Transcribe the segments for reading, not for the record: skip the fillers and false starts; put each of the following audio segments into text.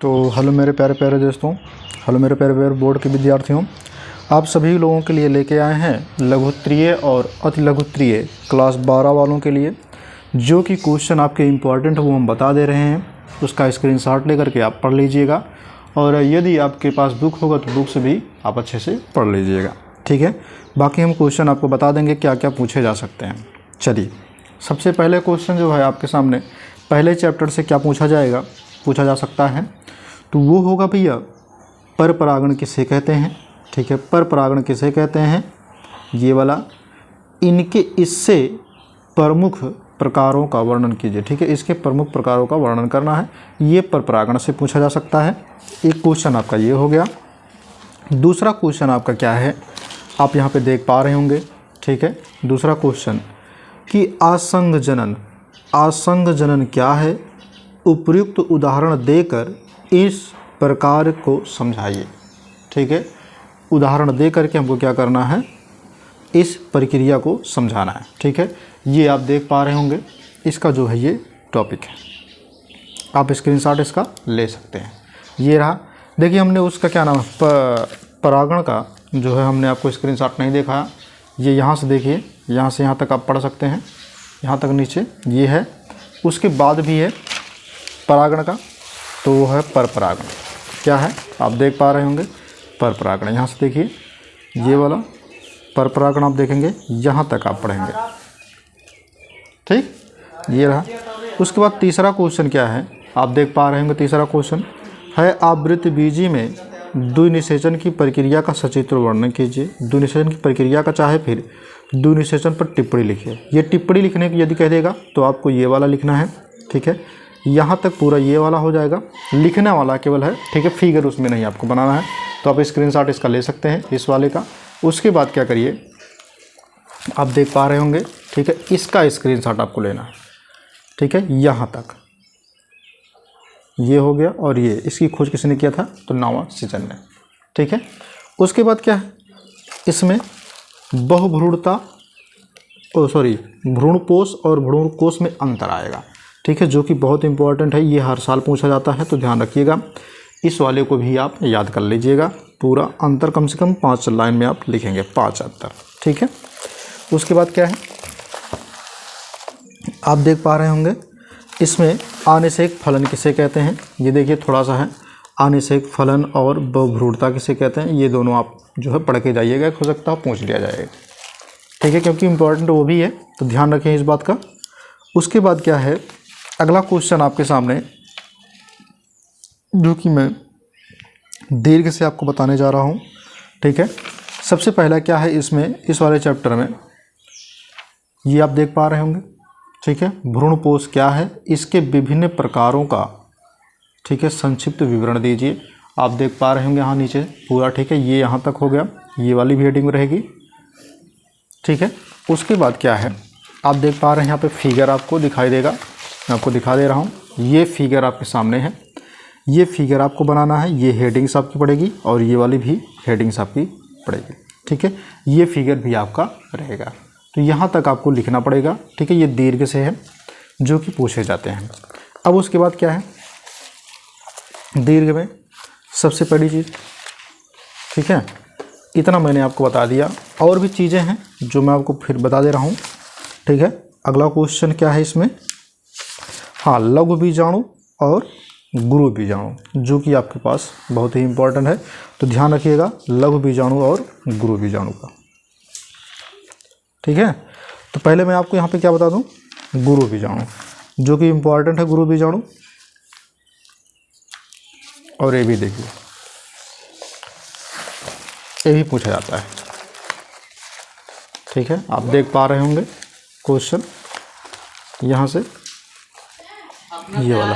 तो हेलो मेरे प्यारे प्यारे दोस्तों, हेलो मेरे प्यारे प्यारे बोर्ड के विद्यार्थियों, आप सभी लोगों के लिए लेके आए हैं लघुत्तरीय और अति लघुत्तरीय क्लास 12 वालों के लिए जो कि क्वेश्चन आपके इम्पॉर्टेंट वो हम बता दे रहे हैं। उसका स्क्रीनशॉट लेकर के आप पढ़ लीजिएगा और यदि आपके पास बुक होगा तो बुक से भी आप अच्छे से पढ़ लीजिएगा, ठीक है। बाकी हम क्वेश्चन आपको बता देंगे क्या क्या पूछे जा सकते हैं। चलिए, सबसे पहले क्वेश्चन जो है आपके सामने पहले चैप्टर से क्या पूछा जा सकता है, तो वो होगा भैया पर परागण किसे कहते हैं, ठीक है। पर परागण किसे कहते हैं ये वाला, इनके इससे प्रमुख प्रकारों का वर्णन कीजिए, ठीक है। इसके प्रमुख प्रकारों का वर्णन करना है, ये पर परागण से पूछा जा सकता है। एक क्वेश्चन आपका ये हो गया। दूसरा क्वेश्चन आपका क्या है, आप यहाँ पे देख पा रहे होंगे, ठीक है। दूसरा क्वेश्चन कि आसंग जनन क्या है, उपयुक्त उदाहरण देकर इस प्रकार को समझाइए, ठीक है। उदाहरण दे करके हमको क्या करना है, इस प्रक्रिया को समझाना है, ठीक है। ये आप देख पा रहे होंगे, इसका जो है ये टॉपिक है, आप स्क्रीनशॉट इसका ले सकते हैं। ये रहा, देखिए हमने उसका क्या नाम है परागण का जो है हमने आपको स्क्रीनशॉट नहीं दिखाया। ये यहाँ से देखिए, यहाँ से यहाँ तक आप पढ़ सकते हैं, यहाँ तक नीचे ये है। उसके बाद भी है परागण का, तो वो है पर परागण। क्या है आप देख पा रहे होंगे, पर परागण। यहाँ से देखिए ये वाला पर परागण आप देखेंगे, यहाँ तक आप पढ़ेंगे, ठीक। ये रहा। उसके बाद तीसरा क्वेश्चन क्या है आप देख पा रहे होंगे। तीसरा क्वेश्चन है आवृत्त बीजी में द्विनिषेचन की प्रक्रिया का सचित्र वर्णन कीजिए। द्विनिषेचन की प्रक्रिया का चाहे फिर द्विनिषेचन पर टिप्पणी लिखिए। ये टिप्पणी लिखने की यदि कह देगा तो आपको ये वाला लिखना है, ठीक है। यहाँ तक पूरा ये वाला हो जाएगा, लिखने वाला केवल है, ठीक है। फिगर उसमें नहीं आपको बनाना है, तो आप स्क्रीनशॉट इसका ले सकते हैं इस वाले का। उसके बाद क्या करिए, आप देख पा रहे होंगे, ठीक है। इसका स्क्रीनशॉट आपको लेना है, ठीक है। यहाँ तक ये हो गया, और ये इसकी खोज किसने किया था, तो नावा सिचन ने, ठीक है। उसके बाद क्या है, इसमें बहुभ्रूणता भ्रूणपोष और भ्रूणकोश में अंतर आएगा, ठीक है, जो कि बहुत इंपॉर्टेंट है। ये हर साल पूछा जाता है, तो ध्यान रखिएगा। इस वाले को भी आप याद कर लीजिएगा। पूरा अंतर कम से कम 5 लाइन में आप लिखेंगे, 5 अंतर, ठीक है। उसके बाद क्या है, आप देख पा रहे होंगे इसमें आनिषेक फलन किसे कहते हैं। ये देखिए थोड़ा सा है, आनिषेक फलन और बहुभ्रूणता किसे कहते हैं। ये दोनों आप जो है पढ़ के जाइएगा, हो सकता है पूछ लिया जाएगा, ठीक है, क्योंकि इंपॉर्टेंट वो भी है, तो ध्यान रखें इस बात का। उसके बाद क्या है, अगला क्वेश्चन आपके सामने जो कि मैं दीर्घ से आपको बताने जा रहा हूँ, ठीक है। सबसे पहला क्या है इसमें, इस वाले चैप्टर में ये आप देख पा रहे होंगे, ठीक है। भ्रूणपोष क्या है, इसके विभिन्न प्रकारों का, ठीक है, संक्षिप्त विवरण दीजिए। आप देख पा रहे होंगे यहाँ नीचे पूरा, ठीक है। ये यहाँ तक हो गया, ये वाली भी हेडिंग रहेगी, ठीक है। उसके बाद क्या है, आप देख पा रहे हैं यहाँ पे फिगर आपको दिखाई देगा, मैं आपको दिखा दे रहा हूँ। ये फिगर आपके सामने है, ये फिगर आपको बनाना है। ये हेडिंग्स आपकी पड़ेगी और ये वाली भी हेडिंग्स आपकी पड़ेगी, ठीक है। ये फिगर भी आपका रहेगा, तो यहाँ तक आपको लिखना पड़ेगा, ठीक है। ये दीर्घ से है जो कि पूछे जाते हैं। अब उसके बाद क्या है, दीर्घ में सबसे पहली चीज़, ठीक है, इतना मैंने आपको बता दिया। और भी चीज़ें हैं जो मैं आपको फिर बता दे रहा हूँ, ठीक है। अगला क्वेश्चन क्या है इसमें, हाँ, लघु बीजाणु और गुरु बीजाणु, जो कि आपके पास बहुत ही इंपॉर्टेंट है, तो ध्यान रखिएगा लघु बीजाणु और गुरु बीजाणु का, ठीक है। तो पहले मैं आपको यहाँ पे क्या बता दूँ, गुरु बीजाणु, जो कि इंपॉर्टेंट है गुरु बीजाणु। और ये भी देखिए, ये भी पूछा जाता है, ठीक है। आप देख पा रहे होंगे क्वेश्चन यहाँ से, ये वाला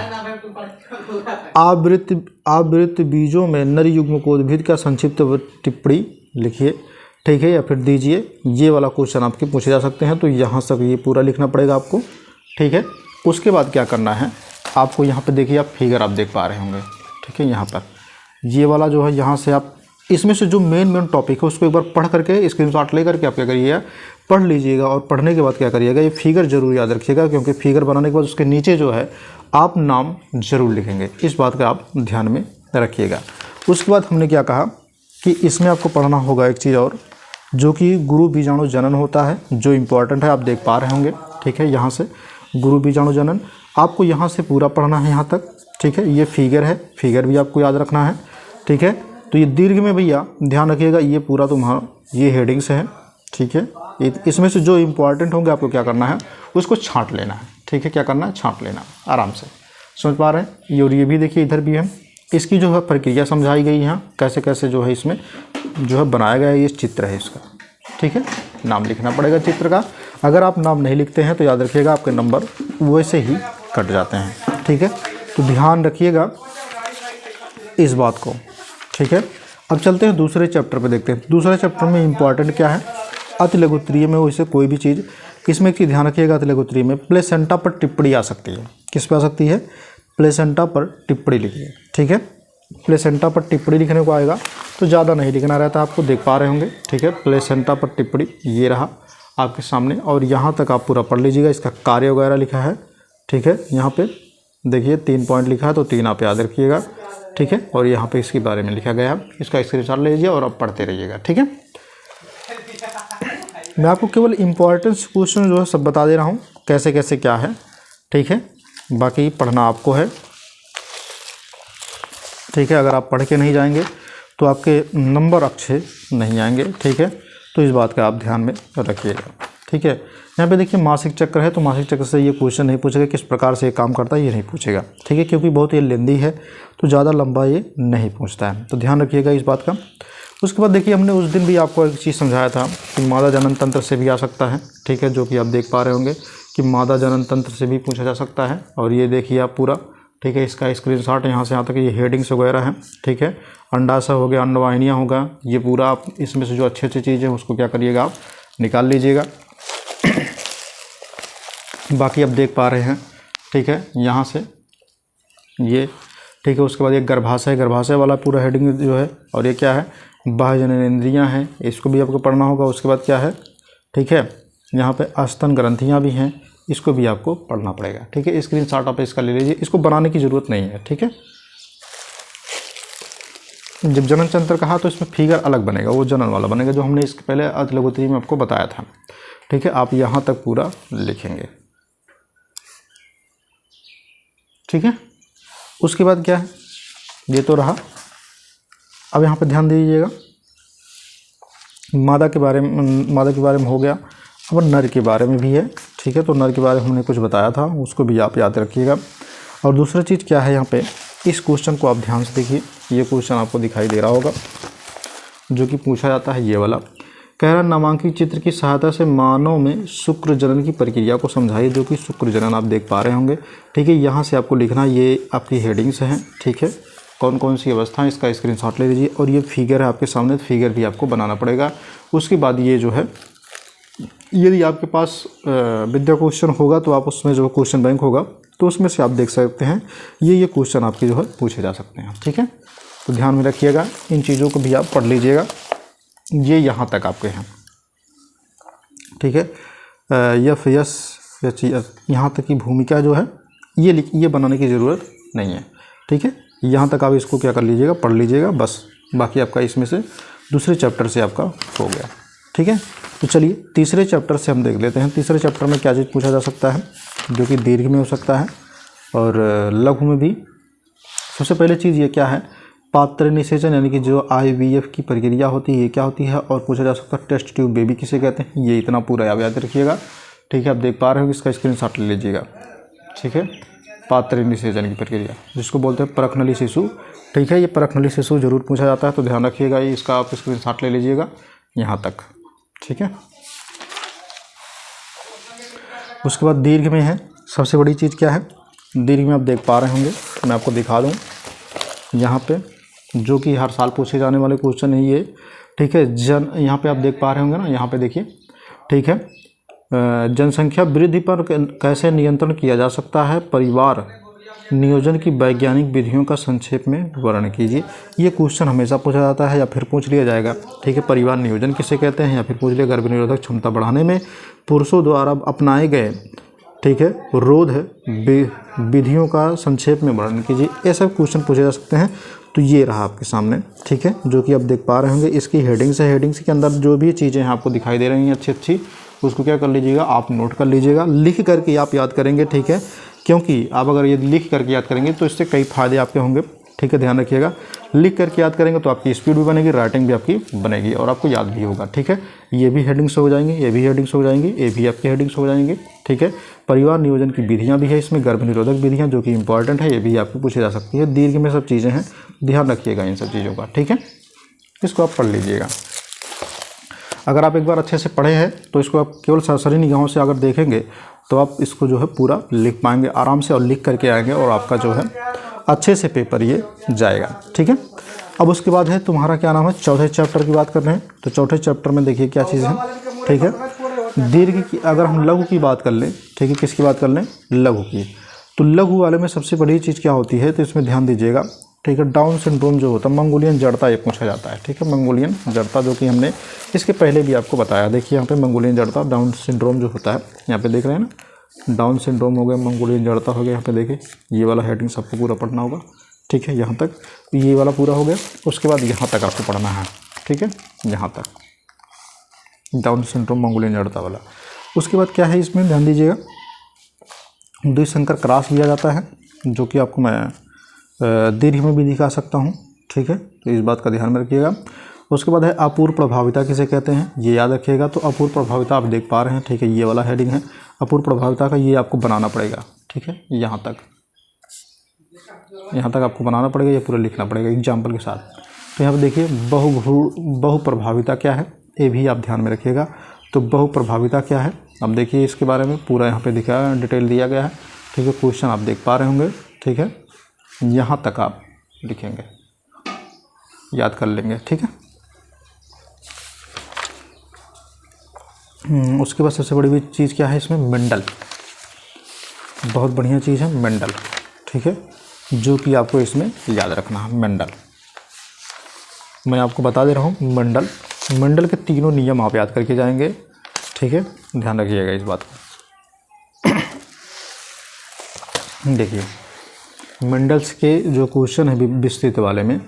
आवृत्त बीजों में नर युग्मकोद्भिद का संक्षिप्त टिप्पणी लिखिए, ठीक है, या फिर दीजिए। ये वाला क्वेश्चन आपके पूछे जा सकते हैं, तो यहाँ सब ये पूरा लिखना पड़ेगा आपको, ठीक है। उसके बाद क्या करना है आपको, यहाँ पे देखिए आप फिगर आप देख पा रहे होंगे, ठीक है। यहाँ पर ये वाला जो है, यहाँ से आप इसमें से जो मेन टॉपिक है उसको एक बार पढ़ करके स्क्रीनशॉट ले करके आप क्या करिएगा, पढ़ लीजिएगा और पढ़ने के बाद क्या करिएगा, ये फिगर जरूर याद रखिएगा, क्योंकि फिगर बनाने के बाद उसके नीचे जो है आप नाम जरूर लिखेंगे। इस बात का आप ध्यान में रखिएगा। उसके बाद हमने क्या कहा कि इसमें आपको पढ़ना होगा एक चीज़ और, जो कि गुरु बीजाणु जनन होता है, जो इम्पोर्टेंट है, आप देख पा रहे होंगे। ठीक है, यहाँ से गुरु बीजाणु जनन आपको यहाँ से पूरा पढ़ना है यहाँ तक। ठीक है, ये फिगर है, फिगर भी आपको याद रखना है। ठीक है, तो ये दीर्घ में भैया ध्यान रखिएगा, ये पूरा तुम्हारा ये हेडिंग्स है। ठीक है, इसमें से जो इम्पोर्टेंट होंगे आपको क्या करना है, उसको छांट लेना है। ठीक है, क्या करना है, छांट लेना आराम से। समझ पा रहे हैं। ये और ये भी देखिए, इधर भी है, इसकी जो है प्रक्रिया समझाई गई है, कैसे कैसे जो है इसमें जो है बनाया गया है, ये चित्र है इसका। ठीक है, नाम लिखना पड़ेगा चित्र का। अगर आप नाम नहीं लिखते हैं तो याद रखिएगा आपके नंबर वैसे ही कट जाते हैं। ठीक है, तो ध्यान रखिएगा इस बात को। ठीक है, अब चलते हैं दूसरे चैप्टर पे, देखते हैं दूसरे चैप्टर में इंपॉर्टेंट क्या है। अति लघुत्तरीय में वैसे कोई भी चीज़, इसमें एक चीज़ ध्यान रखिएगा, अति लघुत्तरीय में प्लेसेंटा पर टिप्पणी आ सकती है। किस पे आ सकती है, प्लेसेंटा पर टिप्पणी लिखिए। ठीक है, प्लेसेंटा पर टिप्पणी लिखने को आएगा तो ज़्यादा नहीं लिखना रहता, आपको देख पा रहे होंगे। ठीक है, प्लेसेंटा पर टिप्पणी ये रहा आपके सामने, और यहाँ तक आप पूरा पढ़ लीजिएगा। इसका कार्य वगैरह लिखा है। ठीक है, यहाँ पे देखिए 3 पॉइंट लिखा है, तो 3 आप याद रखिएगा। ठीक है, और यहाँ पे इसके बारे में लिखा गया है, इसका स्क्रीनशॉट ले लीजिए और आप पढ़ते रहिएगा। ठीक है, मैं आपको केवल इम्पोर्टेंस क्वेश्चन जो है सब बता दे रहा हूँ, कैसे कैसे क्या है। ठीक है, बाकी पढ़ना आपको है। ठीक है, अगर आप पढ़ के नहीं जाएंगे तो आपके नंबर अच्छे नहीं आएंगे। ठीक है, तो इस बात का आप ध्यान में रखिएगा। ठीक है, यहाँ पे देखिए मासिक चक्र है, तो मासिक चक्र से ये क्वेश्चन नहीं पूछेगा, किस प्रकार से ये काम करता है ये नहीं पूछेगा। ठीक है, क्योंकि बहुत ये लेंदी है, तो ज़्यादा लंबा ये नहीं पूछता है, तो ध्यान रखिएगा इस बात का। उसके बाद देखिए हमने उस दिन भी आपको एक चीज़ समझाया था कि मादा जनन तंत्र से भी आ सकता है। ठीक है, जो कि आप देख पा रहे होंगे कि मादा जनन तंत्र से भी पूछा जा सकता है। और ये देखिए आप पूरा, ठीक है, इसका स्क्रीनशॉट यहाँ से यहाँ तक ये हेडिंग्स वगैरह हैं। ठीक है, अंडाशय हो गया, अंडवाहिनियाँ होगा, ये पूरा आप इसमें से जो अच्छी अच्छी चीज़ है उसको क्या करिएगा, आप निकाल लीजिएगा। बाकी आप देख पा रहे हैं। ठीक है, यहाँ से ये, ठीक है, उसके बाद ये गर्भाशय, गर्भाशय वाला पूरा हेडिंग जो है, और ये क्या है, बाह्य जननेंद्रियाँ हैं, इसको भी आपको पढ़ना होगा। उसके बाद क्या है, ठीक है, यहाँ पे स्तन ग्रंथियाँ भी हैं, इसको भी आपको पढ़ना पड़ेगा। ठीक है, स्क्रीनशॉट आप इसका ले लीजिए, इसको बनाने की ज़रूरत नहीं है। ठीक है, जब जनन तंत्र कहा तो इसमें फिगर अलग बनेगा, वो जनन वाला बनेगा, जो हमने इसके पहले अति लघुत्तरीय में आपको बताया था। ठीक है, आप यहाँ तक पूरा लिखेंगे। ठीक है, उसके बाद क्या है, ये तो रहा। अब यहाँ पे ध्यान दीजिएगा, मादा के बारे में हो गया। अब नर के बारे में भी है। ठीक है, तो नर के बारे में हमने कुछ बताया था, उसको भी आप याद रखिएगा। और दूसरा चीज़ क्या है, यहाँ पे इस क्वेश्चन को आप ध्यान से देखिए, ये क्वेश्चन आपको दिखाई दे रहा होगा, जो कि पूछा जाता है ये वाला। कह रहा नामांकित चित्र की सहायता से मानव में शुक्र जनन की प्रक्रिया को समझाइए, जो कि शुक्र जनन आप देख पा रहे होंगे। ठीक है, यहाँ से आपको लिखना, ये आपकी हेडिंग्स हैं। ठीक है, कौन कौन सी अवस्था है, इसका स्क्रीनशॉट ले लीजिए। और ये फिगर है आपके सामने, फिगर भी आपको बनाना पड़ेगा। उसके बाद ये जो है, यदि आपके पास विद्या क्वेश्चन होगा तो आप उसमें जो क्वेश्चन बैंक होगा तो उसमें से आप देख सकते हैं, ये क्वेश्चन आपके जो है पूछे जा सकते हैं। ठीक है, तो ध्यान में रखिएगा, इन चीज़ों को भी आप पढ़ लीजिएगा। ये यहाँ तक आपके हैं। ठीक है, यफ यस यहाँ तक की भूमिका जो है ये बनाने की ज़रूरत नहीं है। ठीक है, यहाँ तक आप इसको क्या कर लीजिएगा, पढ़ लीजिएगा बस। बाकी आपका इसमें से दूसरे चैप्टर से आपका हो गया। ठीक है, तो चलिए तीसरे चैप्टर से हम देख लेते हैं। तीसरे चैप्टर में क्या चीज़ पूछा जा सकता है, जो कि दीर्घ में हो सकता है और लघु में भी। सबसे पहले चीज़ ये क्या है, पात्र निषेचन, यानी कि जो IVF की प्रक्रिया होती है ये क्या होती है, और पूछा जा सकता है टेस्ट ट्यूब बेबी किसे कहते हैं, ये इतना पूरा आप याद रखिएगा। ठीक है, आप देख पा रहे हो, इसका स्क्रीनशॉट ले लीजिएगा। ठीक है, पात्र निषेचन की प्रक्रिया जिसको बोलते हैं परखनली शिशु। ठीक है, ये परखनली शिशु जरूर पूछा जाता है, तो ध्यान रखिएगा, ये इसका आप स्क्रीनशॉट ले लीजिएगा यहाँ तक। ठीक है, उसके बाद दीर्घ में है, सबसे बड़ी चीज़ क्या है, दीर्घ में आप देख पा रहे होंगे, मैं आपको दिखा दूँ यहाँ पे, जो कि हर साल पूछे जाने वाले क्वेश्चन है ये। ठीक है, यहाँ पे आप देख पा रहे होंगे ना, यहाँ पे देखिए। ठीक है, जनसंख्या वृद्धि पर कैसे नियंत्रण किया जा सकता है, परिवार नियोजन की वैज्ञानिक विधियों का संक्षेप में वर्णन कीजिए। ये क्वेश्चन हमेशा पूछा जाता है या फिर पूछ लिया जाएगा, ठीक है। परिवार नियोजन किसे कहते हैं, या फिर पूछ लिया गर्भनिरोधक क्षमता बढ़ाने में पुरुषों द्वारा अपनाए गए, ठीक है, रोध विधियों का संक्षेप में वर्णन कीजिए। ये सब क्वेश्चन पूछे जा सकते हैं। तो ये रहा आपके सामने, ठीक है, जो कि आप देख पा रहे होंगे। इसकी हेडिंग्स है, हेडिंग्स के अंदर जो भी चीज़ें हैं आपको दिखाई दे रही हैं अच्छी अच्छी, उसको क्या कर लीजिएगा, आप नोट कर लीजिएगा, लिख करके आप याद करेंगे, ठीक है। क्योंकि आप अगर ये लिख करके याद करेंगे तो इससे कई फायदे आपके होंगे, ठीक है, ध्यान रखिएगा। लिख करके याद करेंगे तो आपकी स्पीड भी बनेगी, राइटिंग भी आपकी बनेगी और आपको याद भी होगा, ठीक है। ये भी हेडिंग्स हो जाएंगी, ये भी हेडिंग्स हो जाएंगी, ये भी आपकी हेडिंग्स हो जाएंगी, ठीक है। परिवार नियोजन की विधियाँ भी है इसमें, गर्भनिरोधक विधियाँ जो कि इंपॉर्टेंट है, ये भी आपको पूछी जा सकती है। दीर्घ में सब चीज़ें हैं, ध्यान रखिएगा इन सब चीज़ों का, ठीक है। इसको आप पढ़ लीजिएगा। अगर आप एक बार अच्छे से पढ़े हैं तो इसको आप केवल सरसरी निगाहों से अगर देखेंगे तो आप इसको जो है पूरा लिख पाएंगे आराम से, और लिख करके आएंगे और आपका जो है अच्छे से पेपर ये जाएगा, ठीक है। अब उसके बाद है तुम्हारा क्या नाम है, चौथे चैप्टर की बात कर रहे हैं। तो चौथे चैप्टर में देखिए क्या चीज़ है, ठीक है। दीर्घ की अगर हम लघु की बात कर लें, ठीक है, किसकी बात कर लें, लघु की। तो लघु वाले में सबसे बड़ी चीज़ क्या होती है, तो इसमें ध्यान दीजिएगा, ठीक है। डाउन सिंड्रोम जो होता है, मंगोलियन जड़ता ये पूछा जाता है, ठीक है। मंगोलियन जड़ता जो कि हमने इसके पहले भी आपको बताया। देखिए यहाँ पे मंगोलियन जड़ता, डाउन सिंड्रोम जो होता है, यहाँ पे देख रहे हैं ना, डाउन सिंड्रोम हो गया, मंगोलियन जड़ता हो गया। यहाँ पे देखिए ये वाला हेडिंग सबको पूरा पढ़ना होगा, ठीक है। यहाँ तक ये वाला पूरा हो गया, उसके बाद यहाँ तक आपको पढ़ना है, ठीक है, यहाँ तक डाउन सिंड्रोम मंगोलियन जड़ता वाला। उसके बाद क्या है इसमें ध्यान दीजिएगा, द्विसंकर क्रॉस लिया जाता है, जो कि आपको मैं दीर्घ में भी दिखा सकता हूँ, ठीक है। तो इस बात का ध्यान में रखिएगा। उसके बाद है अपूर्व प्रभाविता किसे कहते हैं, ये याद रखिएगा। तो अपूर्व प्रभाविता आप देख पा रहे हैं, ठीक है, ये वाला हेडिंग है अपूर्व प्रभाविता का, ये आपको बनाना पड़ेगा, ठीक है। यहाँ तक आपको बनाना पड़ेगा, ये पूरा लिखना पड़ेगा एग्जाम्पल के साथ। तो यहाँ पर देखिए बहु प्रभाविता क्या है, ये भी आप ध्यान में रखिएगा। तो बहु प्रभाविता क्या है, अब देखिए इसके बारे में पूरा यहाँ पे दिखा डिटेल दिया गया है, ठीक है। क्वेश्चन आप देख पा रहे होंगे, ठीक है, यहाँ तक आप लिखेंगे, याद कर लेंगे, ठीक है। उसके बाद सबसे बड़ी चीज़ क्या है इसमें, मेंडल, बहुत बढ़िया चीज़ है मेंडल, ठीक है, जो कि आपको इसमें याद रखना है। मेंडल मैं आपको बता दे रहा हूँ, मेंडल के तीनों नियम आप याद करके जाएंगे, ठीक है, ध्यान रखिएगा इस बात को। देखिए मेंडल्स के जो क्वेश्चन है विस्तृत वाले में,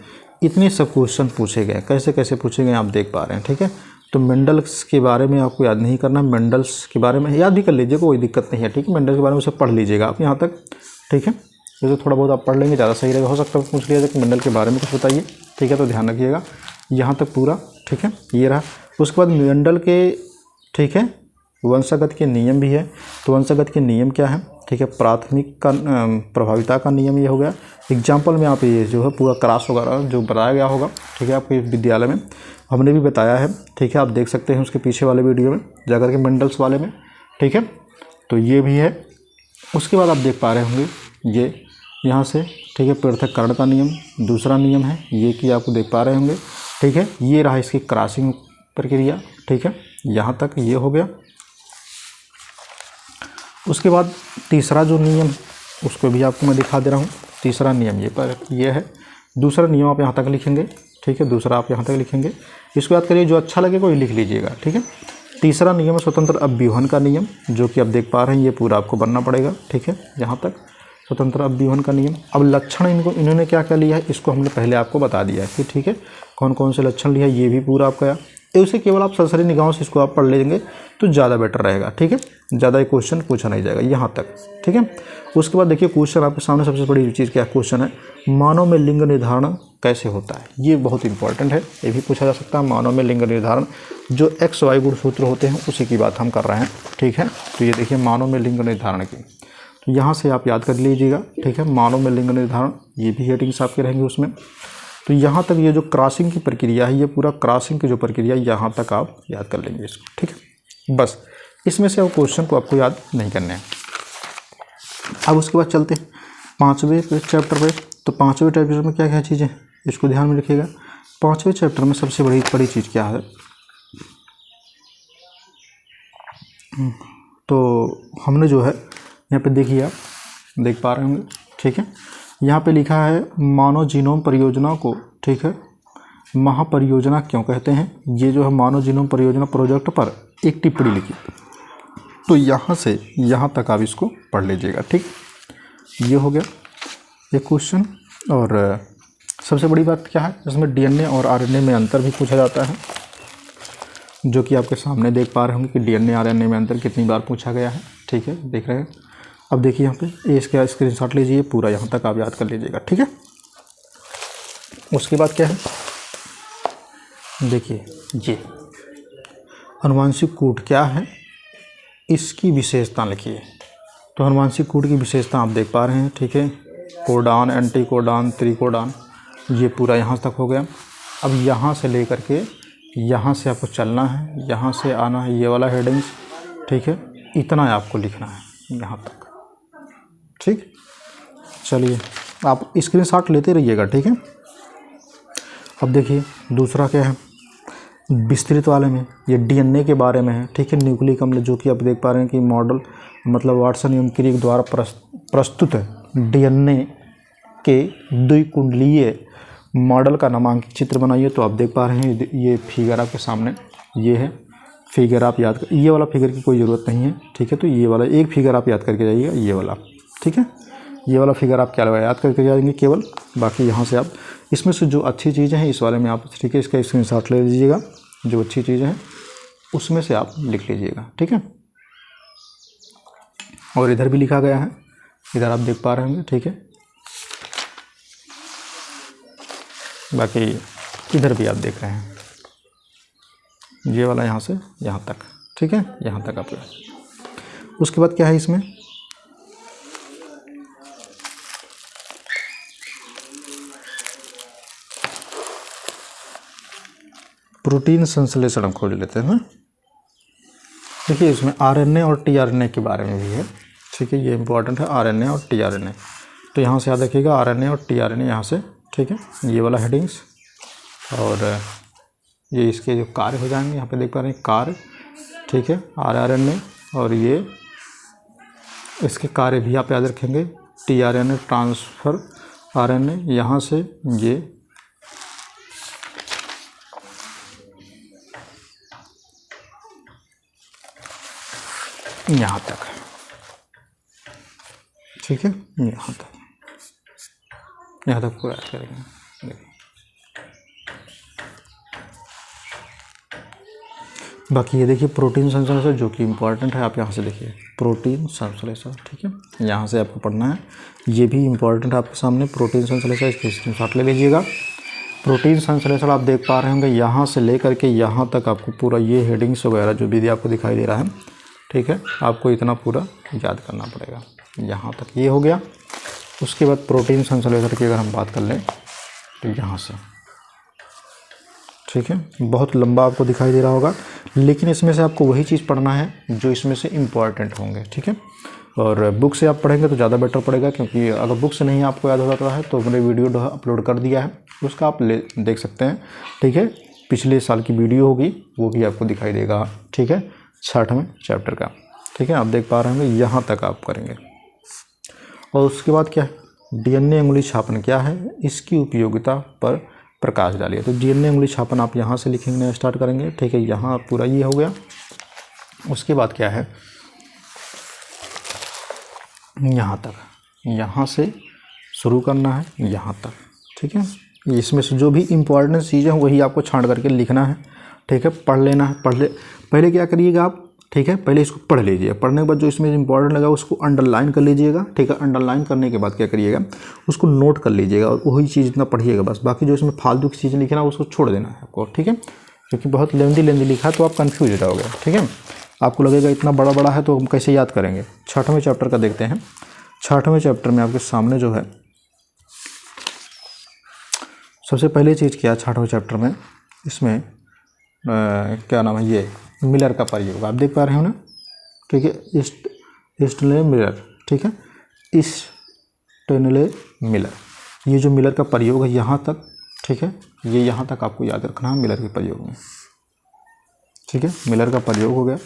इतने सब क्वेश्चन पूछे गए, कैसे कैसे पूछे गए आप देख पा रहे हैं, ठीक है। तो मेंडल्स के बारे में आपको याद नहीं करना, मेंडल्स के बारे में याद भी कर लीजिए, कोई दिक्कत नहीं है, ठीक है। मेंडल्स के बारे में उसे पढ़ लीजिएगा आप यहाँ तक, ठीक है। ये तो थोड़ा बहुत आप पढ़ लेंगे ज़्यादा सही रहेगा। हो सकता है पूछ लिया जाए कि मेंडल के बारे में कुछ बताइए, ठीक है, तो ध्यान रखिएगा यहाँ तक पूरा, ठीक है, ये रहा। उसके बाद मेंडल के, ठीक है, वंशागत के नियम भी है। तो वंशागत के नियम क्या है, ठीक है, प्राथमिक का प्रभाविता का नियम ये हो गया। एग्जाम्पल में आप ये जो है पूरा क्रॉस वगैरह जो बताया गया होगा, ठीक है, आपके विद्यालय में हमने भी बताया है, ठीक है, आप देख सकते हैं उसके पीछे वाले वीडियो में जाकर के मेंडल्स वाले में, ठीक है। तो ये भी है। उसके बाद आप देख पा रहे होंगे ये यहाँ से, ठीक है, पृथक्करण का नियम दूसरा नियम है, ये कि आपको देख पा रहे होंगे, ठीक है। ये रहा इसकी क्रॉसिंग प्रक्रिया, ठीक है, यहाँ तक ये हो गया। उसके बाद तीसरा जो नियम उसको भी आपको मैं दिखा दे रहा हूँ। तीसरा नियम ये है, दूसरा नियम आप यहाँ तक लिखेंगे, ठीक है, दूसरा आप यहाँ तक लिखेंगे। इसको याद करिए, जो अच्छा लगे कोई लिख लीजिएगा, ठीक है। तीसरा नियम है स्वतंत्र अव्यूहन का नियम, जो कि आप देख पा रहे हैं, ये पूरा आपको बनना पड़ेगा, ठीक है, यहाँ तक स्वतंत्र अव्यूहन का नियम। अब लक्षण इन्होंने क्या क्या लिया है, इसको हमने पहले आपको बता दिया है, ठीक है, कौन कौन से लक्षण लिया है, ये भी पूरा आपका। उसे केवल आप सरसरी निगाहों से इसको आप पढ़ लेंगे तो ज़्यादा बेटर रहेगा, ठीक है, ज़्यादा क्वेश्चन पूछा नहीं जाएगा यहाँ तक, ठीक है। उसके बाद देखिए क्वेश्चन आपके सामने सबसे बड़ी चीज़ क्या क्वेश्चन है, मानव में लिंग निर्धारण कैसे होता है, ये बहुत इंपॉर्टेंट है, ये भी पूछा जा सकता है। मानव में लिंग निर्धारण जो XY गुणसूत्र होते हैं उसी की बात हम कर रहे हैं, ठीक है। तो ये देखिए मानव में लिंग निर्धारण की, तो यहाँ से आप याद कर लीजिएगा, ठीक है। मानव में लिंग निर्धारण, ये भी हेडिंग्स आपके रहेंगे उसमें। तो यहाँ तक ये जो क्रॉसिंग की प्रक्रिया है, ये पूरा क्रॉसिंग की जो प्रक्रिया यहाँ तक आप याद कर लेंगे इसको, ठीक है। बस इसमें से अब क्वेश्चन को आपको याद नहीं करने हैं। अब उसके बाद चलते हैं 5वें चैप्टर पे। तो 5वें चैप्टर में क्या क्या चीज़ें, इसको ध्यान में रखिएगा। 5वें चैप्टर में सबसे बड़ी चीज़ क्या है, तो हमने जो है यहाँ पे देखिए, आप देख पा रहे होंगे, ठीक है। यहाँ पे लिखा है मानव जीनोम परियोजना को, ठीक है, महापरियोजना क्यों कहते हैं। ये जो है मानव जीनोम परियोजना प्रोजेक्ट पर एक टिप्पणी लिखी, तो यहाँ से यहाँ तक आप इसको पढ़ लीजिएगा, ठीक। ये हो गया एक क्वेश्चन। और सबसे बड़ी बात क्या है, इसमें डीएनए और आरएनए में अंतर भी पूछा जाता है, जो कि आपके सामने देख पा रहे होंगे कि डीएनए आरएनए में अंतर कितनी बार पूछा गया है, ठीक है, देख रहे हैं। अब देखिए यहाँ पे इसका स्क्रीनशॉट लीजिए, पूरा यहाँ तक आप याद कर लीजिएगा, ठीक है। उसके बाद क्या है, देखिए ये अनुवांशिक कोड क्या है, इसकी विशेषता लिखिए। तो अनुवांशिक कोड की विशेषता आप देख पा रहे हैं, ठीक है, कोडान, एंटी कोडान, त्रिकोडान, ये पूरा यहाँ तक हो गया। अब यहाँ से लेकर के यहाँ से आपको चलना है, यहाँ से आना है, ये वाला हेडिंग्स, ठीक है, इतना आपको लिखना है यहाँ तक, ठीक। चलिए आप स्क्रीनशॉट लेते रहिएगा, ठीक है। अब देखिए दूसरा क्या है, विस्तृत वाले में ये डीएनए के बारे में है, ठीक है, न्यूक्लिक अम्ल, जो कि आप देख पा रहे हैं कि मॉडल मतलब वाटसन एवं क्रिक द्वारा प्रस्तुत डीएनए के द्विकुंडलीय मॉडल का नामांकित चित्र बनाइए। तो आप देख पा रहे हैं ये फिगर आपके सामने, ये है फिगर, आप याद कर, ये वाला फिगर की कोई ज़रूरत नहीं है, ठीक है। तो ये वाला एक फिगर आप याद करके जाइएगा, ये वाला, ठीक है, ये वाला फिगर आप क्या लगा याद करके जाएंगे केवल। बाकी यहाँ से आप इसमें से जो अच्छी चीज़ें हैं इस वाले में आप, ठीक है, इसका स्क्रीनशॉट ले लीजिएगा, जो अच्छी चीज़ें हैं उसमें से आप लिख लीजिएगा, ठीक है। और इधर भी लिखा गया है, इधर आप देख पा रहे होंगे, ठीक है। बाकी इधर भी आप देख रहे हैं, ये वाला यहाँ से यहाँ तक, ठीक है, यहाँ तक आप। उसके बाद क्या है इसमें, प्रोटीन संश्लेषण हम खोज लेते हैं ना। देखिए इसमें आरएनए और टीआरएनए के बारे में भी है, ठीक है, ये इंपॉर्टेंट है, आरएनए और टीआरएनए। तो यहाँ से याद रखिएगा आरएनए और टीआरएनए यहाँ से, ठीक है, ये वाला हेडिंग्स। और ये इसके जो कार्य हो जाएंगे, यहाँ पे देख पा रहे हैं कार्य, ठीक है, आरएनए, और ये इसके कार्य भी आप याद रखेंगे, टीआरएनए ट्रांसफर आरएनए, यहाँ से ये यहाँ तक, ठीक है, यहाँ तक पूरा याद करेंगे। बाकी ये देखिए प्रोटीन संश्लेषण, जो कि इम्पॉर्टेंट है, आप यहाँ से देखिए प्रोटीन संश्लेषण, ठीक है, यहाँ से आपको पढ़ना है, ये भी इम्पॉर्टेंट है आपके सामने, प्रोटीन संश्लेषण, इसके स्क्रीनशॉट ले लीजिएगा। प्रोटीन संश्लेषण आप देख पा रहे होंगे, यहाँ से लेकर के यहाँ तक आपको पूरा ये हेडिंग्स वगैरह जो भी आपको दिखाई दे रहा है, ठीक है, आपको इतना पूरा याद करना पड़ेगा, यहाँ तक ये हो गया। उसके बाद प्रोटीन संश्लेषण की अगर हम बात कर लें तो यहाँ से, ठीक है, बहुत लंबा आपको दिखाई दे रहा होगा, लेकिन इसमें से आपको वही चीज़ पढ़ना है जो इसमें से इम्पॉर्टेंट होंगे, ठीक है। और बुक से आप पढ़ेंगे तो ज़्यादा बेटर पड़ेगा, क्योंकि अगर बुक से नहीं आपको याद होता है तो मैंने वीडियो अपलोड कर दिया है, उसका आप देख सकते हैं, ठीक है, पिछले साल की वीडियो होगी, वो भी आपको दिखाई देगा, ठीक है, 60वें चैप्टर का, ठीक है, आप देख पा रहे होंगे, यहाँ तक आप करेंगे। और उसके बाद क्या है, डीएनए उंगली छापन क्या है, इसकी उपयोगिता पर प्रकाश डालिए। तो डीएनए उंगली छापन आप यहाँ से लिखेंगे, स्टार्ट करेंगे, ठीक है, यहाँ पूरा ये हो गया। उसके बाद क्या है, यहाँ तक, यहाँ से शुरू करना है यहाँ तक, ठीक है। इसमें से जो भी इम्पोर्टेंट चीज़ें हैं वही आपको छांट करके लिखना है, ठीक है, पढ़ लेना है। पहले क्या करिएगा आप, ठीक है, पहले इसको पढ़ लीजिए, पढ़ने के बाद जो इसमें इंपॉर्टेंट लगा उसको अंडरलाइन कर लीजिएगा, ठीक है। अंडरलाइन करने के बाद क्या करिएगा, उसको नोट कर लीजिएगा और वही चीज़ इतना पढ़िएगा बस। बाकी जो इसमें फालतू की चीज़ें लिखना उसको छोड़ देना है आपको, ठीक है, क्योंकि बहुत लेंदी लिखा है तो आप कन्फ्यूज हो जाओगे, ठीक है। आपको लगेगा इतना बड़ा बड़ा है तो हम कैसे याद करेंगे। 6वें चैप्टर का देखते हैं। 6वें चैप्टर में आपके सामने जो है सबसे पहली चीज़ क्या है 6वें चैप्टर में, इसमें क्या नाम है, ये मिलर का प्रयोग आप देख पा रहे हो ना, ठीक है, स्टेनले मिलर, ठीक है, स्टेनले मिलर, ये जो मिलर का प्रयोग है यहाँ तक, ठीक है, ये यहाँ तक आपको याद रखना है मिलर के प्रयोग में, ठीक है, मिलर का प्रयोग हो गया।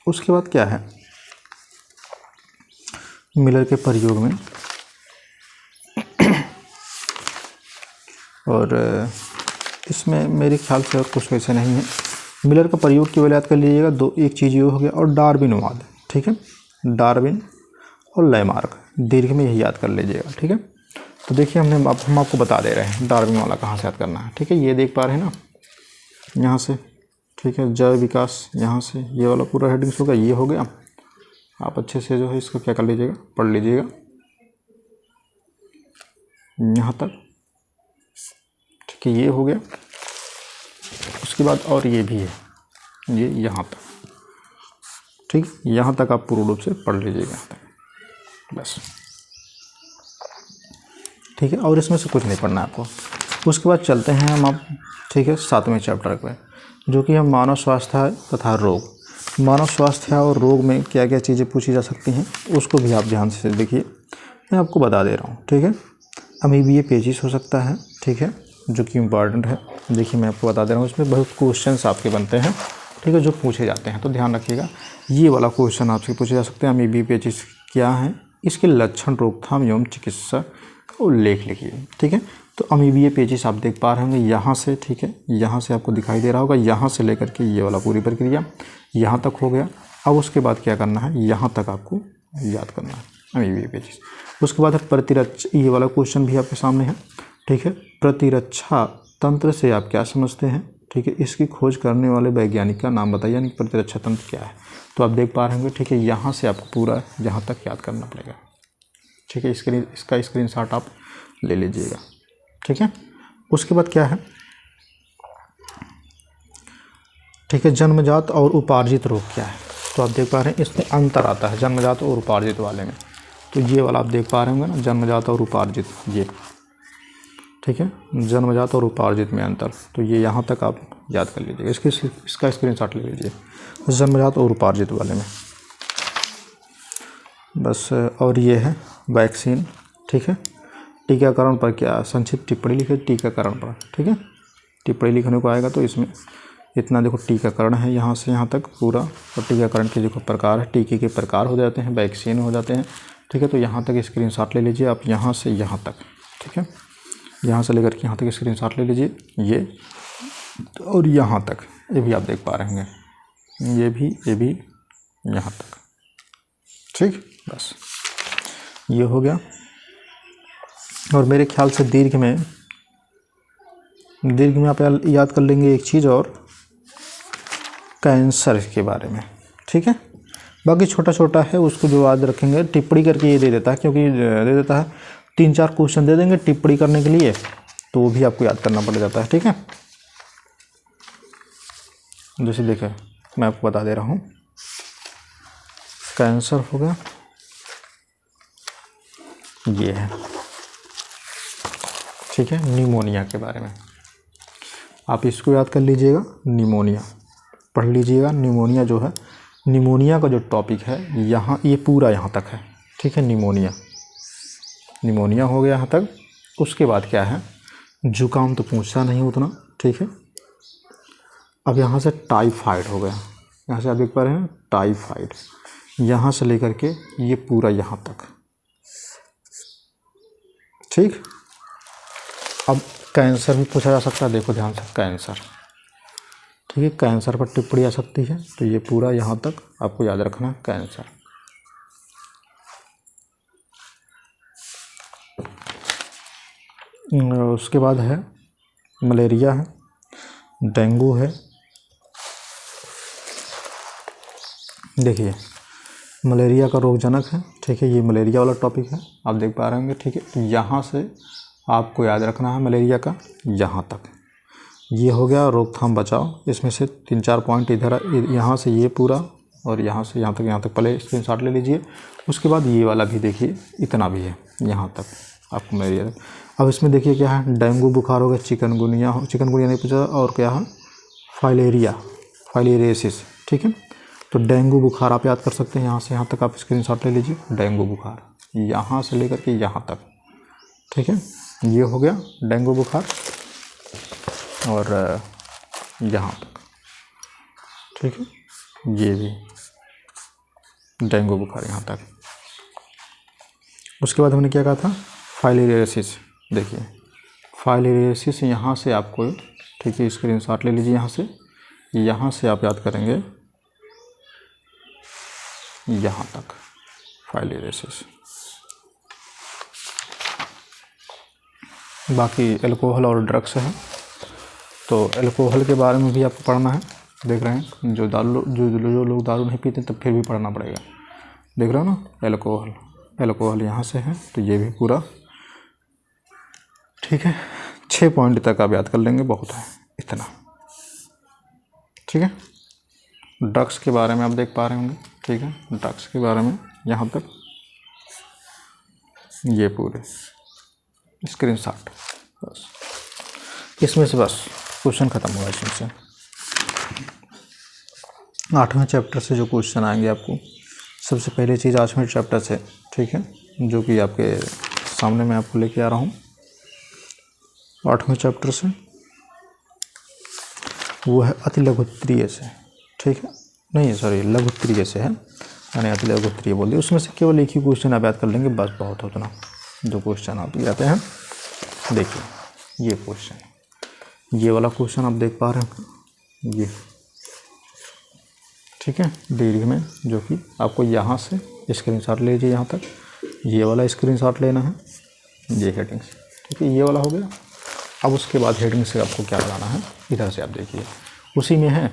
उसके बाद क्या है, मिलर के प्रयोग में और इसमें मेरे ख्याल से और कुछ वैसे नहीं है। मिलर का प्रयोग केवल याद कर लीजिएगा, दो एक चीज़ ये हो गया, और डार्विनवाद, ठीक है, डार्विन और लैमार्क, दीर्घ में यही याद कर लीजिएगा, ठीक है। तो देखिए हम आपको बता दे रहे हैं डार्विन वाला कहाँ से याद करना है, ठीक है। ये देख पा रहे हैं ना यहाँ से, ठीक है, जय विकास, यहाँ से ये वाला पूरा हेडिंग्स होगा, ये हो गया। आप अच्छे से जो है इसको क्या कर लीजिएगा, पढ़ लीजिएगा यहाँ तक, ठीक है, ये हो गया। उसके बाद और ये भी है, ये यहाँ तक, ठीक, यहाँ तक आप पूर्ण रूप से पढ़ लीजिएगा यहाँ तक, बस, ठीक है। और इसमें से कुछ नहीं पढ़ना है आपको। उसके बाद चलते हैं हम आप, ठीक है, 7वें चैप्टर पे, जो कि है मानव स्वास्थ्य तथा रोग। मानव स्वास्थ्य और रोग में क्या क्या चीज़ें पूछी जा सकती हैं उसको भी आप ध्यान से देखिए, मैं आपको बता दे रहा हूँ, ठीक है। अमीबिया पेचिस हो सकता है, ठीक है, जो कि इम्पॉर्टेंट है। देखिए मैं आपको बता दे रहा हूँ, इसमें बहुत क्वेश्चंस आपके बनते हैं, ठीक है, जो पूछे जाते हैं, तो ध्यान रखिएगा। ये वाला क्वेश्चन आपसे पूछे जा सकते हैं, अमीबिया पेचिस क्या है, इसके लक्षण, रोकथाम एवं चिकित्सा का उल्लेख लिखिए, ठीक है। तो अमीबिया पेचिस आप देख पा रहे होंगे यहाँ से, ठीक है, यहाँ से आपको दिखाई दे रहा होगा, यहाँ से लेकर के ये वाला पूरी प्रक्रिया यहाँ तक हो गया। अब उसके बाद क्या करना है, यहाँ तक आपको याद करना है अमीबिया पेचिस। उसके बाद है प्रतिरक्षा, ये वाला क्वेश्चन भी आपके सामने है, ठीक है। प्रतिरक्षा तंत्र से आप क्या समझते हैं, ठीक है, इसकी खोज करने वाले वैज्ञानिक का नाम बताइए, यानी प्रतिरक्षा तंत्र क्या है। तो आप देख पा रहे होंगे, ठीक है, यहाँ से आपको पूरा यहाँ तक याद करना पड़ेगा, ठीक है। इसका स्क्रीनशॉट आप ले लीजिएगा, ठीक है। उसके बाद क्या है, ठीक है, जन्मजात और उपार्जित रोग क्या है। तो आप देख पा रहे हैं इसमें अंतर आता है जन्मजात और उपार्जित वाले में। तो ये वाला आप देख पा रहे होंगे ना, जन्मजात और उपार्जित, ये, ठीक है, जन्मजात और उपार्जित में अंतर। तो ये यहाँ तक आप याद कर लीजिएगा, इसका स्क्रीनशॉट ले लीजिए, जन्मजात और उपार्जित वाले में, बस। और ये है वैक्सीन, ठीक है। टीकाकरण पर क्या संक्षिप्त टिप्पणी लिखे, टीकाकरण पर, ठीक है, टिप्पणी लिखने को आएगा। तो इसमें इतना देखो, टीकाकरण है यहाँ से यहाँ तक पूरा, और टीकाकरण के जो प्रकार है, टीके के प्रकार हो जाते हैं, वैक्सीन हो जाते हैं, ठीक है। तो यहाँ तक स्क्रीनशॉट ले लीजिए आप, यहाँ से यहाँ तक, ठीक है, यहाँ से लेकर के यहाँ तक स्क्रीनशॉट ले लीजिए, ये और यहाँ तक, ये भी आप देख पा रहे होंगे, ये भी यहाँ तक, ठीक, बस ये हो गया। और मेरे ख्याल से दीर्घ में आप याद कर लेंगे एक चीज़ और, कैंसर के बारे में, ठीक है। बाकी छोटा छोटा है, उसको जो याद रखेंगे, टिप्पणी करके ये दे देता है, क्योंकि दे देता है 3-4 क्वेश्चन दे देंगे टिप्पणी करने के लिए, तो वो भी आपको याद करना पड़ जाता है, ठीक है। जैसे देखें, मैं आपको बता दे रहा हूँ, कैंसर हो गया, ये है, ठीक है। निमोनिया के बारे में आप इसको याद कर लीजिएगा, निमोनिया पढ़ लीजिएगा। निमोनिया जो है, निमोनिया का जो टॉपिक है यहाँ, ये पूरा यहाँ तक है, ठीक है। निमोनिया हो गया यहाँ तक। उसके बाद क्या है, जुकाम तो पूछता नहीं उतना, ठीक है। अब यहाँ से टाइफाइड हो गया, यहाँ से आप देख पा रहे हैं टाइफाइड, यहाँ से लेकर के ये पूरा यहाँ तक, ठीक। अब कैंसर भी पूछा जा सकता है, देखो ध्यान से, कैंसर, ठीक है, कैंसर पर टिप्पणी आ सकती है। तो ये पूरा यहाँ तक आपको याद रखना, कैंसर। उसके बाद है मलेरिया है, डेंगू है। देखिए मलेरिया का रोगजनक है, ठीक है, ये मलेरिया वाला टॉपिक है, आप देख पा रहे होंगे, ठीक है। तो यहाँ से आपको याद रखना है मलेरिया का यहाँ तक, ये हो गया रोकथाम बचाव। इसमें से 3-4 पॉइंट इधर, यहाँ से ये पूरा, और यहाँ से यहाँ तक पहले स्क्रीनशॉट ले लीजिए। उसके बाद ये वाला भी देखिए, इतना भी है यहाँ तक आपको मलेरिया। अब इसमें देखिए क्या है, डेंगू बुखार हो गया, चिकनगुनिया नहीं पूछा, और क्या है, फाइलेरियासिस, ठीक है। तो डेंगू बुखार आप याद कर सकते हैं, यहाँ से यहाँ तक आप स्क्रीनशॉट ले लीजिए, डेंगू बुखार यहाँ से लेकर के यहाँ तक, ठीक है। ये हो गया डेंगू बुखार, और यहाँ तक, ठीक है, ये भी डेंगू बुखार यहाँ तक। उसके बाद हमने क्या कहा था, फाइलेरियोसिस, देखिए फाइलेरियोसिस यहाँ से आपको, ठीक है, स्क्रीनशॉट ले लीजिए यहाँ से आप याद करेंगे यहाँ तक फाइलेरियोसिस। बाकी अल्कोहल और ड्रग्स है, तो अल्कोहल के बारे में भी आपको पढ़ना है। देख रहे हैं जो लोग दारू नहीं पीते तब फिर भी पढ़ना पड़ेगा। देख रहे हो ना, अल्कोहल यहाँ से है, तो ये भी पूरा, ठीक है। 6 पॉइंट तक आप याद कर लेंगे, बहुत है इतना, ठीक है। ड्रग्स के बारे में आप देख पा रहे होंगे, ठीक है। ड्रग्स के बारे में यहाँ तक ये पूरे स्क्रीनशॉट, बस इसमें से बस क्वेश्चन ख़त्म हुआ। इसमें से 8वें चैप्टर से जो क्वेश्चन आएंगे आपको, सबसे पहले चीज़ 8वें चैप्टर से, ठीक है, जो कि आपके सामने मैं आपको लेके आ रहा हूँ 8वें चैप्टर से, वो है अति लघुत्तरीय से, ठीक है, नहीं सॉरी लघुत्तरीय से है, मैंने अति लघुत्तरीय बोल दिया। उसमें से केवल एक ही क्वेश्चन आप याद कर लेंगे, बस बहुत होता ना। जो क्वेश्चन आप जाते हैं, देखिए ये क्वेश्चन, ये वाला क्वेश्चन आप देख पा रहे हैं, ये, ठीक है, दीर्घ में, जो कि आपको यहाँ से स्क्रीनशॉट ले लीजिए यहाँ तक, ये वाला स्क्रीनशॉट लेना है, ये हेडिंग से, ठीक है, ये वाला हो गया। अब उसके बाद हेडिंग से आपको क्या लगाना है, इधर से आप देखिए उसी में है,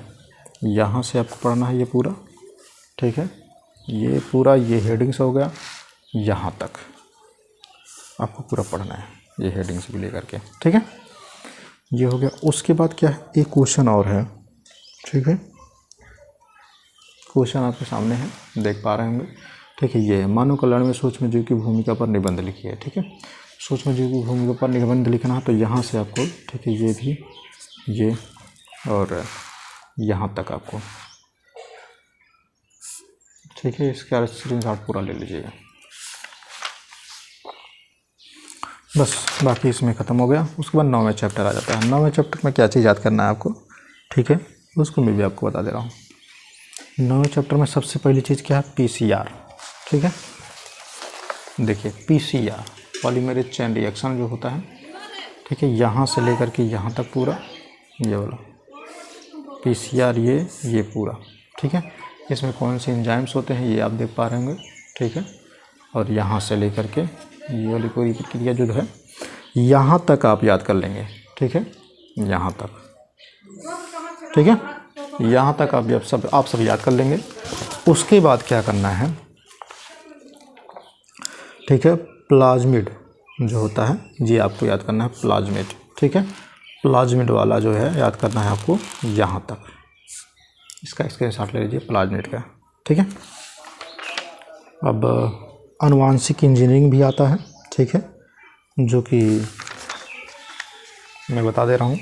यहाँ से आपको पढ़ना है ये पूरा, ठीक है, ये पूरा, ये हेडिंग से हो गया, यहाँ तक आपको पूरा पढ़ना है, ये हेडिंग से भी लेकर के, ठीक है, ये हो गया। उसके बाद क्या है, एक क्वेश्चन और है, ठीक है, क्वेश्चन आपके सामने है, देख पा रहे होंगे, ठीक है। ये है, मानव कल्याण में सूक्ष्म जीव की भूमिका पर निबंध लिखिए, ठीक है। सूक्ष्म जीव की भूमिका पर निबंध लिखना है, तो यहाँ से आपको, ठीक है, ये भी, ये और यहाँ तक आपको, ठीक है, इसका स्क्रीनशॉट पूरा ले लीजिएगा, बस। बाकी इसमें ख़त्म हो गया। उसके बाद 9वें चैप्टर आ जाता है। 9वें चैप्टर में क्या चीज़ याद करना है आपको, ठीक है, उसको मैं भी आपको बता दे रहा हूँ। 9वें चैप्टर में सबसे पहली चीज़ क्या है, PCR, ठीक है। देखिए PCR पॉलीमरेज चेन रिएक्शन जो होता है, ठीक है, यहाँ से लेकर के यहाँ तक पूरा, ये वाला PCR, ये पूरा, ठीक है। इसमें कौन से एंजाइम्स होते हैं ये आप देख पा रहे होंगे, ठीक है। और यहाँ से लेकर के ये वाली पूरी प्रक्रिया जो है, यहाँ तक आप याद कर लेंगे, ठीक है, यहाँ तक, ठीक है, यहाँ तक आप सब याद कर लेंगे। उसके बाद क्या करना है, ठीक है, प्लाज्मिड जो होता है, ये आपको याद करना है, प्लाज्मिड, ठीक है। प्लाज्मिड वाला जो है याद करना है आपको यहाँ तक, इसका स्क्रीनशॉट ले लीजिए प्लाज्मिड का, ठीक है। अब आनुवांशिक इंजीनियरिंग भी आता है, ठीक है, जो कि मैं बता दे रहा हूँ।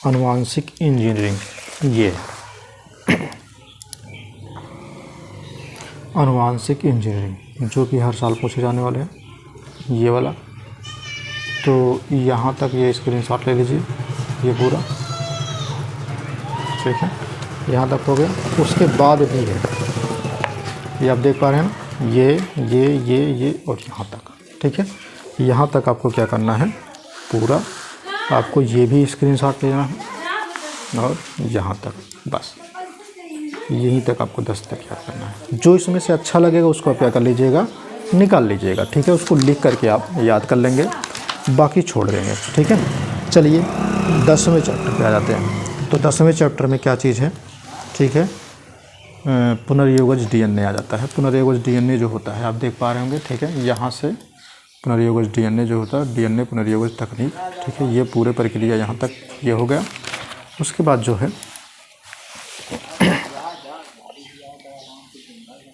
आनुवांशिक इंजीनियरिंग, ये आनुवांशिक इंजीनियरिंग जो कि हर साल पूछे जाने वाले हैं, ये वाला, तो यहाँ तक ये स्क्रीनशॉट ले लीजिए, ये पूरा, ठीक है, यहाँ तक हो गया। उसके बाद भी है, ये आप देख पा रहे हैं ना, ये और यहाँ तक, ठीक है। यहाँ तक आपको क्या करना है, पूरा आपको ये भी स्क्रीनशॉट लेना है, और यहाँ तक, बस यहीं तक आपको 10 तक याद करना है। जो इसमें से अच्छा लगेगा उसको आप क्या कर लीजिएगा, निकाल लीजिएगा, ठीक है। उसको लिख करके आप याद कर लेंगे, बाकी छोड़ देंगे, ठीक है। चलिए 10वें चैप्टर पे आ जाते हैं। तो 10वें चैप्टर में क्या चीज़ है, ठीक है, पुनर्योगज DNA आ जाता है। पुनर्योगज DNA जो होता है आप देख पा रहे होंगे, ठीक है। यहाँ से पुनर्योगज DNA जो होता है, DNA पुनर्योगज तकनीक, ठीक है, ये पूरे प्रक्रिया यहाँ तक ये हो गया। उसके बाद जो है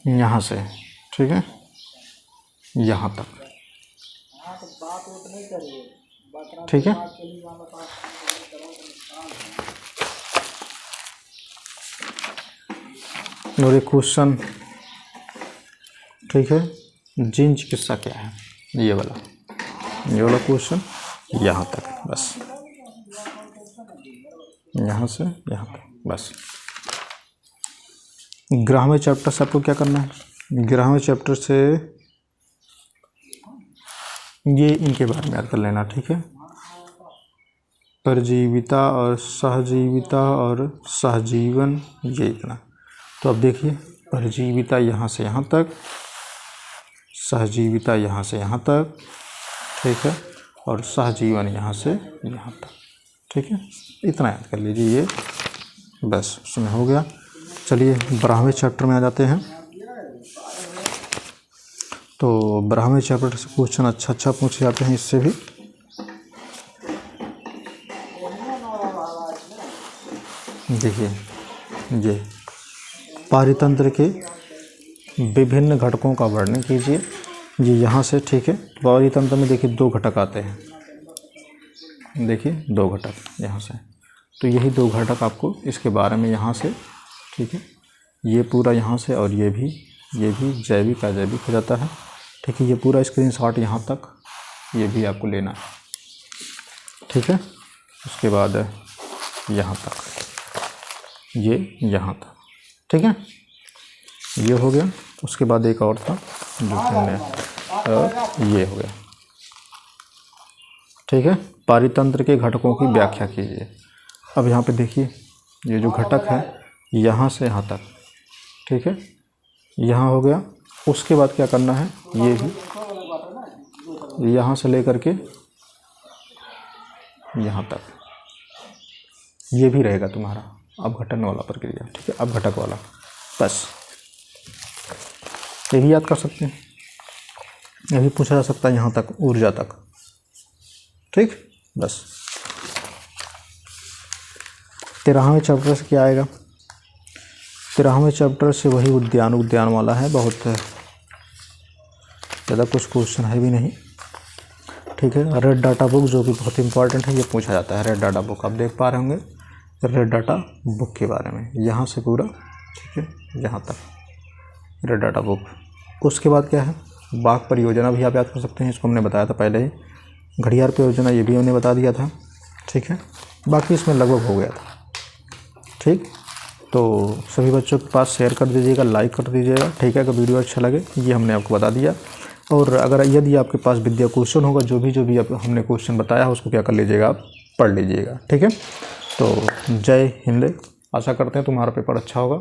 यहाँ से, ठीक है, यहाँ तक, ठीक है। और एक क्वेश्चन, ठीक है, जीन चिकित्सा क्या है, ये वाला क्वेश्चन यहाँ तक, बस यहाँ से यहाँ तक, बस। 11वें चैप्टर से आपको क्या करना है, 11वें चैप्टर से ये इनके बारे में याद कर लेना, ठीक है। परजीविता और सहजीविता और सहजीवन, ये इतना। तो अब देखिए, परजीविता यहाँ से यहाँ तक, सहजीविता यहाँ से यहाँ तक, ठीक है, और सहजीवन यहाँ से यहाँ तक, ठीक है। इतना याद कर लीजिए, ये बस उसमें हो गया। चलिए 12वें चैप्टर में आ जाते हैं। तो 12वें चैप्टर से क्वेश्चन अच्छा पूछे जाते हैं इससे भी। देखिए, ये पारितंत्र के विभिन्न घटकों का वर्णन कीजिए। ये यहाँ से, ठीक है। पारितंत्र में देखिए 2 घटक आते हैं, देखिए 2 घटक यहाँ से। तो यही 2 घटक आपको इसके बारे में यहाँ से, ठीक है, ये पूरा यहाँ से और ये भी जैविक अजैविक हो जाता है, ठीक है। ये पूरा स्क्रीनशॉट यहाँ तक, ये भी आपको लेना है, ठीक है। उसके बाद यहाँ तक, ये यहाँ तक, ठीक है, ये हो गया। उसके बाद एक और था जो हमने, और ये हो गया, ठीक है। पारितंत्र के घटकों की व्याख्या कीजिए। अब यहाँ पे देखिए, ये जो घटक है यहाँ से यहाँ तक, ठीक है, यहाँ हो गया। उसके बाद क्या करना है, ये भी यहाँ से लेकर के यहाँ तक, ये भी रहेगा तुम्हारा अब घटन वाला प्रक्रिया, ठीक है। अब घटक वाला, बस ये भी याद कर सकते हैं। ये भी पूछा जा सकता है यहाँ तक, ऊर्जा तक, ठीक। बस 13वें चैप्टर से क्या आएगा, 13वें चैप्टर से वही उद्यान वाला है। बहुत ज़्यादा कुछ क्वेश्चन है भी नहीं, ठीक है। रेड डाटा बुक जो कि बहुत इंपॉर्टेंट है, ये पूछा जाता है। रेड डाटा बुक आप देख पा रहे होंगे, रेड डाटा बुक के बारे में यहाँ से पूरा, ठीक है, यहाँ तक रेड डाटा बुक। उसके बाद क्या है, बाघ परियोजना भी आप याद कर सकते हैं, इसको हमने बताया था पहले ही। घड़ियाल परियोजना ये भी हमने बता दिया था, ठीक है। बाकी इसमें लगभग हो गया था, ठीक। तो सभी बच्चों के पास शेयर कर दीजिएगा, लाइक कर दीजिएगा, ठीक है। अगर वीडियो अच्छा लगे, ये हमने आपको बता दिया। और अगर यदि आपके पास विद्या क्वेश्चन होगा, जो भी हमने क्वेश्चन बताया है, उसको क्या कर लीजिएगा, आप पढ़ लीजिएगा, ठीक है। तो जय हिंद। आशा करते हैं तुम्हारा पेपर अच्छा होगा।